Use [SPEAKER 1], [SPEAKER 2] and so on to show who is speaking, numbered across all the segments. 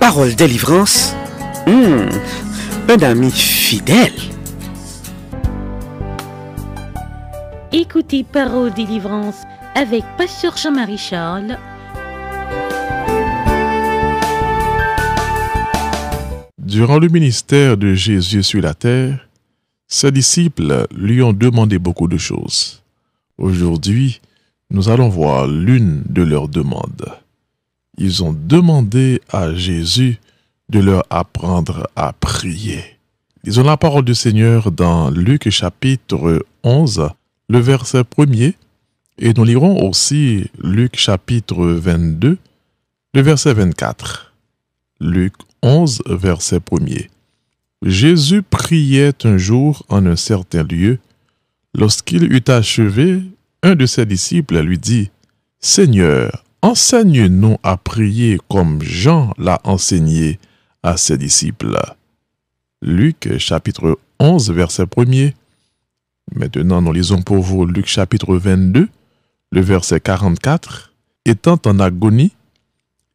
[SPEAKER 1] Parole délivrance, un ami fidèle.
[SPEAKER 2] Écoutez Parole délivrance avec Pasteur Jean-Marie Charles.
[SPEAKER 3] Durant le ministère de Jésus sur la terre, ses disciples lui ont demandé beaucoup de choses. Aujourd'hui, nous allons voir l'une de leurs demandes. Ils ont demandé à Jésus de leur apprendre à prier. Ils ont la parole du Seigneur dans Luc chapitre 11, le verset 1er, et nous lirons aussi Luc chapitre 22, le verset 24. Luc 11, verset 1er. Jésus priait un jour en un certain lieu. Lorsqu'il eut achevé, un de ses disciples lui dit, « Seigneur, enseigne-nous à prier comme Jean l'a enseigné à ses disciples. » Luc chapitre 11, verset 1er. Maintenant, nous lisons pour vous Luc chapitre 22, le verset 44. Étant en agonie,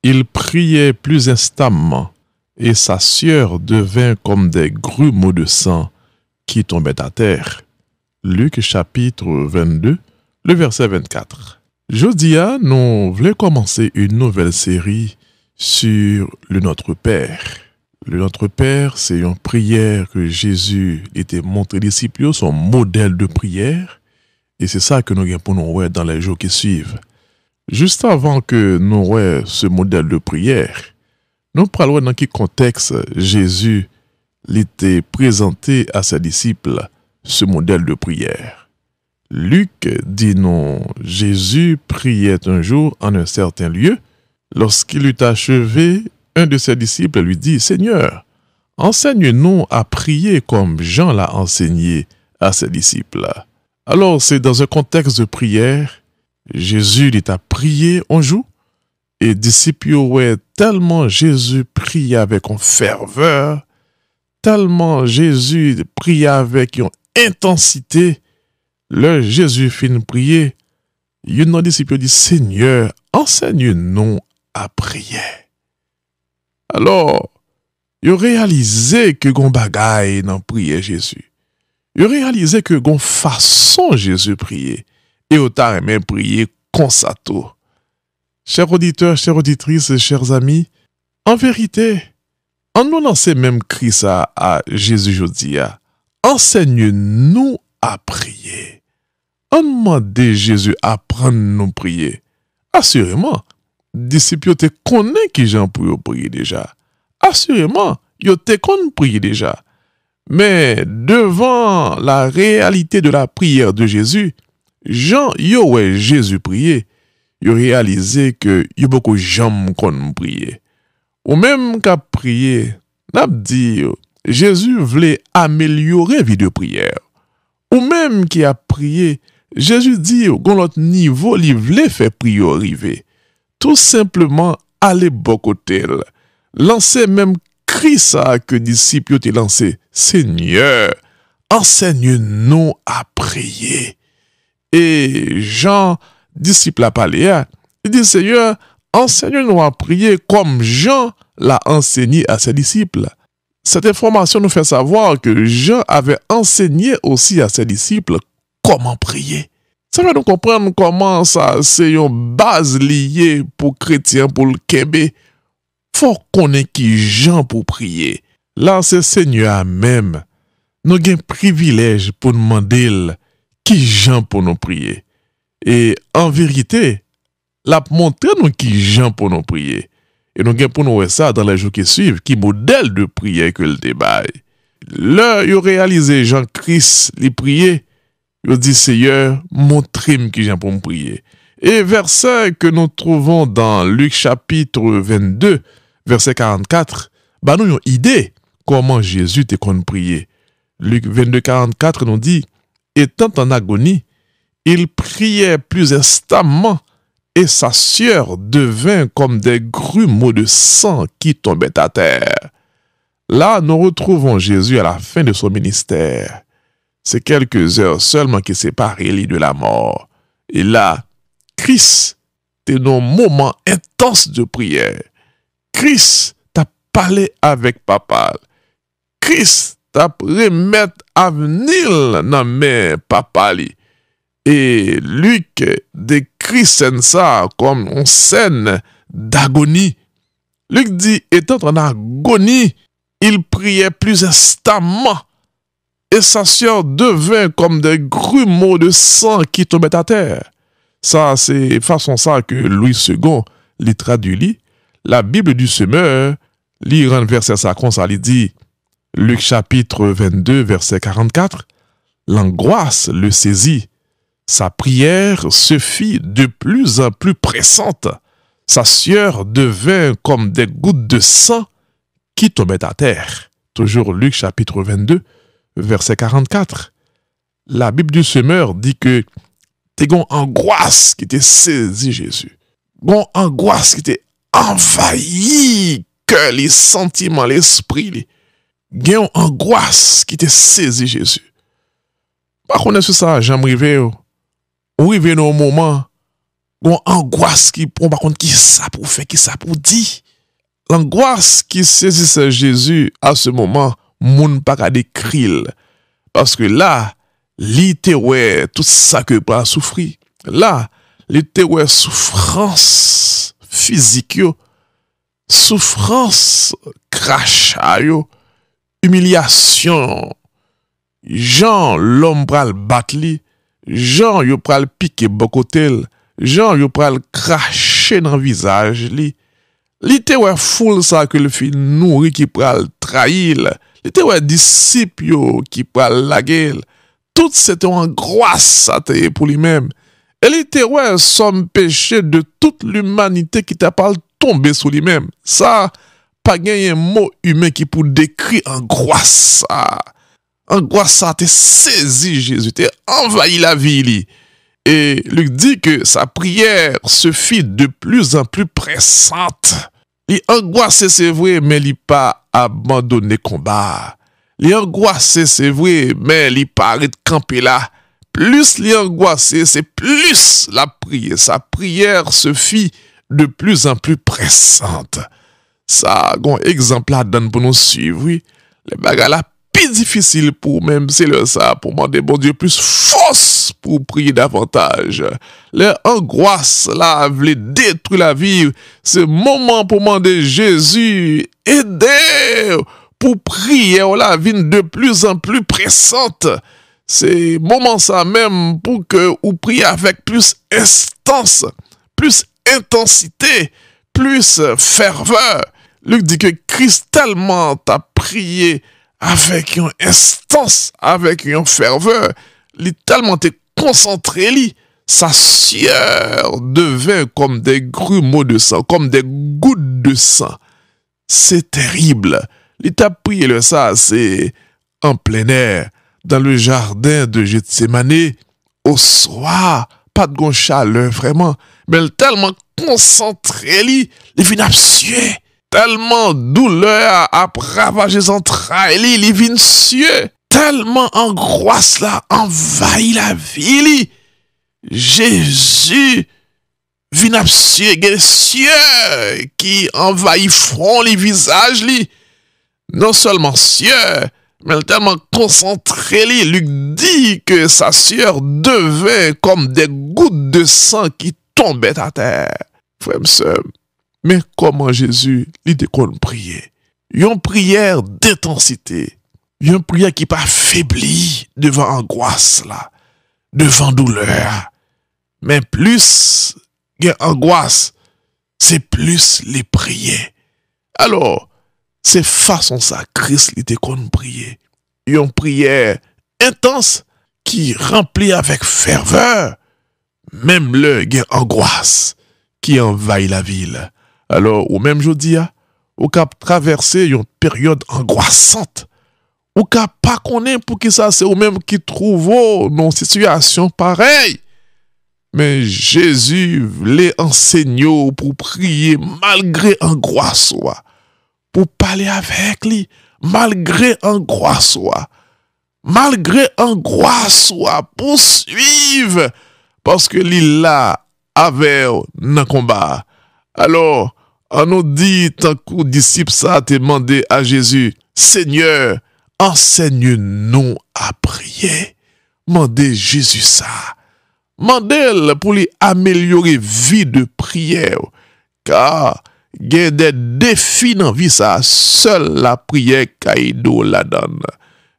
[SPEAKER 3] il priait plus instamment, et sa sueur devint comme des grumeaux de sang qui tombaient à terre. Luc chapitre 22, le verset 24. Jeudi, nous voulons commencer une nouvelle série sur le Notre Père. Le Notre Père, c'est une prière que Jésus était montré aux disciples, son modèle de prière. Et c'est ça que nous avons pour nous voir dans les jours qui suivent. Juste avant que nous voyons ce modèle de prière, nous parlons dans quel contexte Jésus l'était présenté à ses disciples, ce modèle de prière. Luc dit non, Jésus priait un jour en un certain lieu. Lorsqu'il eut achevé, un de ses disciples lui dit, « Seigneur, enseigne-nous à prier comme Jean l'a enseigné à ses disciples. » Alors, c'est dans un contexte de prière, Jésus dit à prier un jour, et les disciples, ouais, tellement Jésus priait avec une ferveur, tellement Jésus priait avec une intensité. Le Jésus finit de prier, il y a un disciple dit, Seigneur, enseigne-nous à prier. Alors, il a réalisé que gon bagaille dans prier Jésus. Il a réalisé que gon façon Jésus prier. Et autant même prier comme ça tout. Chers auditeurs, chères auditrices, chers amis, en vérité, en nous lancer même cri ça à Jésus aujourd'hui, enseigne-nous à prier. On demande Jésus à apprendre nous prier. Assurément, disciples te connaissent qui Jean pour prier déjà. Assurément, yo te connaissent prier déjà. Mais devant la réalité de la prière de Jésus, Jean yo ouais Jésus prier, yo réalisé que y a beaucoup de gens qu'on prier. Ou même qu'à prier, n'a dit Jésus voulait améliorer la vie de prière. Ou même qui a prié, Jésus dit, gon l'autre niveau, il voulait faire prier arriver. Tout simplement, aller beaucoup tel. Lancer même cri ça que disciples ont lancé. Seigneur, enseigne-nous à prier. Et Jean, disciple a parlé, il dit, Seigneur, enseigne-nous à prier comme Jean l'a enseigné à ses disciples. Cette information nous fait savoir que Jean avait enseigné aussi à ses disciples comment prier. Ça va nous comprendre comment ça, c'est une base liée pour chrétiens, pour le Québec. Faut qu'on ait qui Jean pour prier. Là, c'est Seigneur même. Nous avons un privilège pour demander qui Jean pour nous prier. Et en vérité, la montre nous qui Jean pour nous prier. Et nous avons pour nous voir ça dans les jours qui suivent, qui modèle de prière que le débat. Là, il a réalisé Jean-Christ, les prier. Il dit, Seigneur, montre-moi qui Jean pour me prier. Et verset que nous trouvons dans Luc chapitre 22, verset 44, nous avons une idée comment Jésus te qu'on prier. Luc 22, 44 nous dit, étant en agonie, il priait plus instamment et sa sueur devint comme des grumeaux de sang qui tombaient à terre. Là, nous retrouvons Jésus à la fin de son ministère. C'est quelques heures seulement qui séparent lui de la mort. Et là, Christ, t'es dans un moment intense de prière. Christ t'a parler avec papa. Christ t'a remettre avenir dans mes papa li. Et Luc décrit ça comme une scène d'agonie. Luc dit, étant en agonie, il priait plus instamment. Et sa sœur devint comme des grumeaux de sang qui tombaient à terre. Ça, c'est façon ça que Louis II, lui traduit. La Bible du semeur, lui rend verset ça comme ça, il dit, Luc chapitre 22, verset 44, l'angoisse le saisit. Sa prière se fit de plus en plus pressante. Sa sueur devint comme des gouttes de sang qui tombaient à terre. Toujours Luc chapitre 22, verset 44. La Bible du semeur dit que t'es une angoisse qui t'a saisi Jésus. Une angoisse qui t'a envahi que les sentiments, l'esprit. Une angoisse qui t'a saisi Jésus. Par contre, c'est ça, j'aime arriver. Ou arriver dans un moment, une angoisse qui prend par contre qui ça pour faire, qui ça pour dire. L'angoisse qui saisissait Jésus à ce moment, moun pas qu'à décrire. Parce que là, littéralement, tout ça que pas souffrir. Là, littéralement, souffrance physique, souffrance crachat, humiliation. Jean, l'homme pral battre li. Jean, yo pral piquer bokotel. Jean, yo pral cracher dans le visage li. Li te wè foule ça que le fin nourri qui pral trahir. Li te wè disciple yo qui pral laguer. Tout c'était en angoisse ça te pour lui-même. Et li te wè somme péché de toute l'humanité qui t'a pas tombé sur lui-même. Ça, pas un mot humain qui pour décrire angoisse ça. Angoisse ça te saisi Jésus, te envahi la vie. Et Luc dit que sa prière se fit de plus en plus pressante. Il angoissé, c'est vrai, mais il n'a pas abandonné le combat. Il angoissé, c'est vrai, mais il n'a pas arrêté de camper là. Plus il angoissé, c'est plus la prière. Sa prière se fit de plus en plus pressante. Ça, un exemple là donne pour nous suivre, oui. Les bagages là, plus difficile pour même, c'est le ça, pour demander bon Dieu plus force pour prier davantage. Les angoisses là, voulaient détruire la vie. C'est moment pour demander Jésus, aider pour prier la vie de plus en plus pressante. C'est moment ça même pour que vous priez avec plus instance, plus intensité, plus ferveur. Luc dit que Christ tellement t'a prié avec une instance, avec une ferveur, il tellement t'es concentré, sa sueur devint comme des grumeaux de sang, comme des gouttes de sang. C'est terrible. Il t'a prié le ça, c'est en plein air, dans le jardin de Gethsémane, au soir, pas de grande chaleur vraiment, mais il tellement concentré, il vient absuer. Tellement douleur a ravagé les entrailles, il vient suer. Tellement angoisse là envahit la vie. Jésus vient absuer, il y a des sueurs qui envahit front, les visages. Non seulement sueur, mais tellement concentré. Luc dit que sa sueur devait comme des gouttes de sang qui tombaient à terre. Frère et sœur, mais comment Jésus lui déconne prier? Une prière d'intensité. Une prière qui pas faibli devant angoisse là, devant douleur. Mais plus il y a angoisse, c'est plus les prier. Alors, c'est façon ça Christ lui déconne prier. Une prière intense qui remplit avec ferveur, même le il y a angoisse qui envahit la ville. Alors, ou même je dis, ou cap traverser une période angoissante, ou cap pas connaître pour qui ça c'est ou même qui trouve dans une situation pareille. Mais Jésus les enseigne pour prier malgré angoisse, pour parler avec lui malgré angoisse, pour suivre parce que lui là avait un combat. Alors, On nous dit, tant que disciple ça te demandé à Jésus, Seigneur, enseigne-nous à prier. Mandez Jésus ça. Mandez pour lui améliorer vie de prière. Car, il y a des défis dans la vie, ça, seule la prière qui la donne.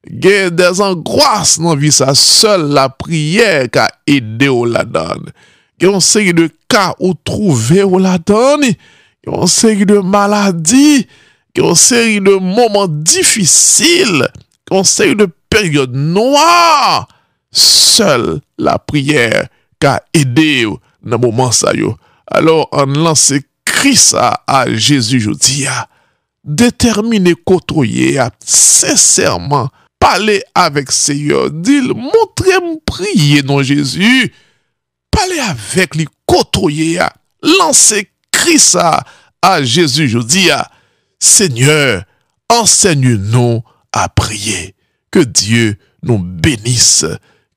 [SPEAKER 3] Il y a des angoisses dans la vie, ça, seule la prière qui aide la donne. Il y a une série de cas où trouver la donne. Il y a une série de maladies. Il y a une série de moments difficiles. Il y a une série de périodes noires. Seule la prière qui a aidé dans ce moment. Alors, on lance Christ à Jésus, je dis, déterminé, côtoyer, sincèrement, parler avec Seigneur, dire, montrez-moi prier, non Jésus, parler avec lui, côtoyer, lancer Christ à Jésus, je dis, Seigneur, enseigne-nous à prier, que Dieu nous bénisse,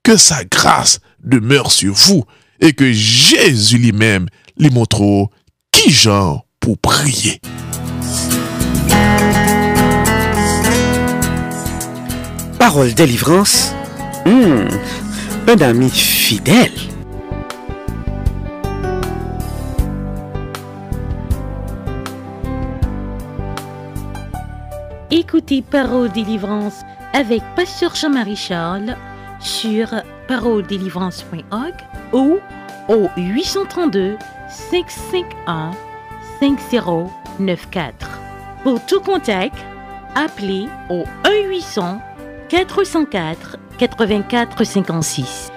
[SPEAKER 3] que sa grâce demeure sur vous, et que Jésus lui-même lui montre qui genre pour prier.
[SPEAKER 1] Parole délivrance, un ami fidèle.
[SPEAKER 2] Écoutez Parole délivrance avec Pasteur Jean-Marie Charles sur paroledélivrance.org ou au 832 551 5094. Pour tout contact, appelez au 1-800 404 84 56.